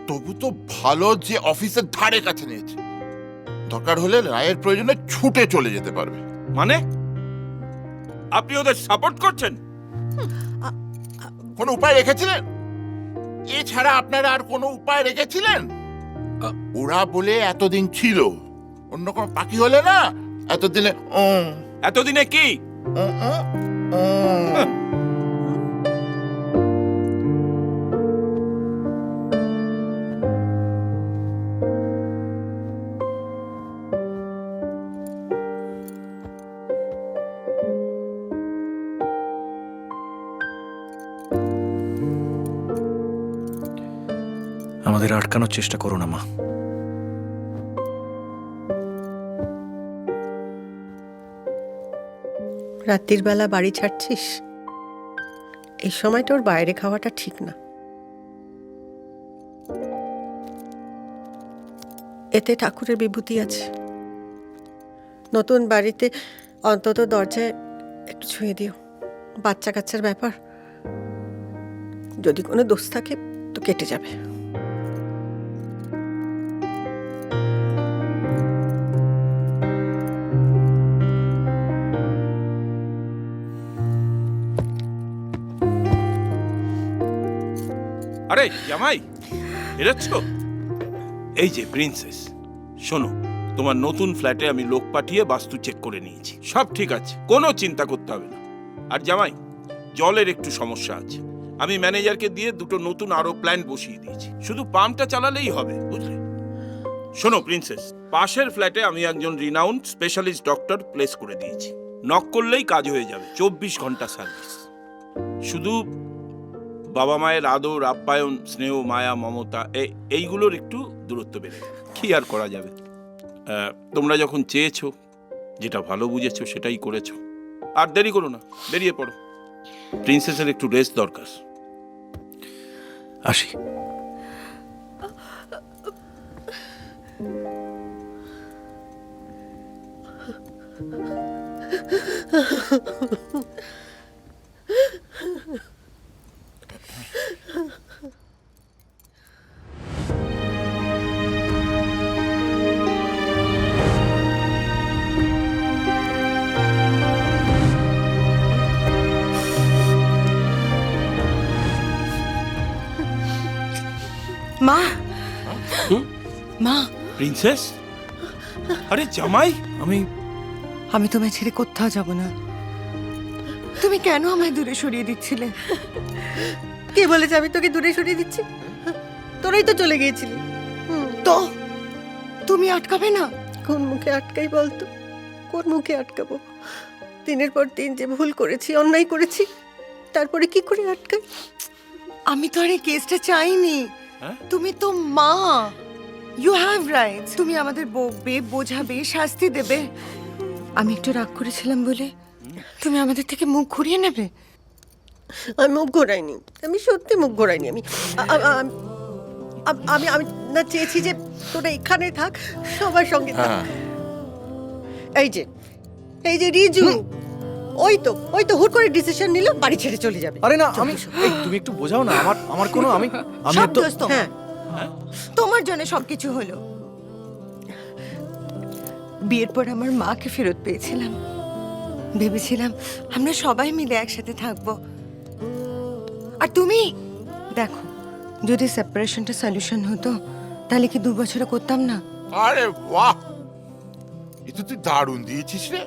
তবু তো ভালো যে অফিসের ধারে কাছে নিয়েছে, দরকার হলে রায়ের প্রয়োজনে ছুটে চলে যেতে পারবে। মানে আপনি ওদের সাপোর্ট করছেন? কোনো উপায় রেখেছিলেন? এছাড়া আপনারা আর কোনো উপায় রেখেছিলেন? ওরা বলে এতদিন ছিল, অন্য কোনো পাখি হলে না এতদিনে এতদিনে কি? আমাদের আটকানোর চেষ্টা করো না মা। রাত্রির বেলা বাড়ি ছাড়ছিস, এই সময়টা ওর বাইরে খাওয়াটা ঠিক না। এতে ঠাকুরের বিভূতি আছে। নতুন বাড়িতে অন্তত দরজায় একটু ছুঁয়ে দিও, বাচ্চা কাচ্চার ব্যাপার, যদি কোনো দোষ থাকে তো কেটে যাবে। আরে জামাই, এরাচ্ছ? এই যে প্রিন্সেস, শোনো, তোমার নতুন ফ্ল্যাটে আমি লোক পাঠিয়ে বাস্তু চেক করে নিয়েছি, সব ঠিক আছে, কোনো চিন্তা করতে হবে না। আর জামাই, জলের একটু সমস্যা আছে, আমি ম্যানেজারকে দিয়ে দুটো নতুন আরো প্ল্যান্ট বসিয়ে দিয়েছি, শুধু পাম্পটা চালালেই হবে, বুঝলে? শোনো প্রিন্সেস, পাশের ফ্ল্যাটে আমি একজন রিনাউন্ড স্পেশালিস্ট ডক্টর প্লেস করে দিয়েছি, নক করলেই কাজ হয়ে যাবে, 24 ঘন্টা সার্ভিস। শুধু বাবা মায়ের আদর, আপ্যায়ন, স্নেহ, মায়া, মমতা এইগুলোর একটু দূরত্ব বেড়ে গেছে, কি আর করা যাবে। তোমরা যখন চেয়েছো, যেটা ভালো বুঝেছো সেটাই করেছো, আর দেরি করো না, বেরিয়ে পড়ো। প্রিন্সেসের একটু রেস্ট দরকার। আসি। মা, মা, প্রিন্সেস, আরে জামাই, আমি তোমায় ছেড়ে কোথাও যাব না। তুমি কেন আমায় দূরে সরিয়ে দিচ্ছিলে? কে বলেছে আমি তোকে দূরে সরিয়ে দিচ্ছি? তোরাই তো চলে গিয়েছিলি। তো তুমি আটকাবে না? কোন মুখে আটকাই বলতো? কোন মুখে আটকাবো? দিনের পর দিন যে ভুল করেছি, অন্যায় করেছি, তারপরে কি করে আটকাই? আমি তো আর এই কেসটা চাইনি। তুমি তো মা, ইউ হ্যাভ রাইটস। তুমি আমাদের বকবে, বোঝাবে, শাস্তি দেবে। আমি একটু রাগ করেছিলাম বলে তুমি আমাদের থেকে মুখ ঘুরিয়ে নেবে? আমি মুখ ঘোরাইনি, আমি সত্যি মুখ ঘোরাইনি। আমি আমি আমি না চেয়েছি যে তোরা এখানে থাক, সবার সঙ্গে থাক। এই যে রিজু, ওই তো হুট করে ডিসিশন নিল বাড়ি ছেড়ে চলে যাবে। আরে না, তুমি একটু বোঝাও না, আমার কোনো আমি সব তো দোষ তোমার। তোমার জন্য সবকিছু হলো। বিয়ের পর আমার মাকে ফেরত পেয়েছিলাম, ভেবেছিলাম আমরা সবাই মিলে একসাথে থাকবো। আর তুমি দেখো, যদি সেপারেশনটা সলিউশন হতো তাহলে কি 2 বছরে করতাম না? আরে বাহ, এটা তুই দারুণ দিয়েছিস রে।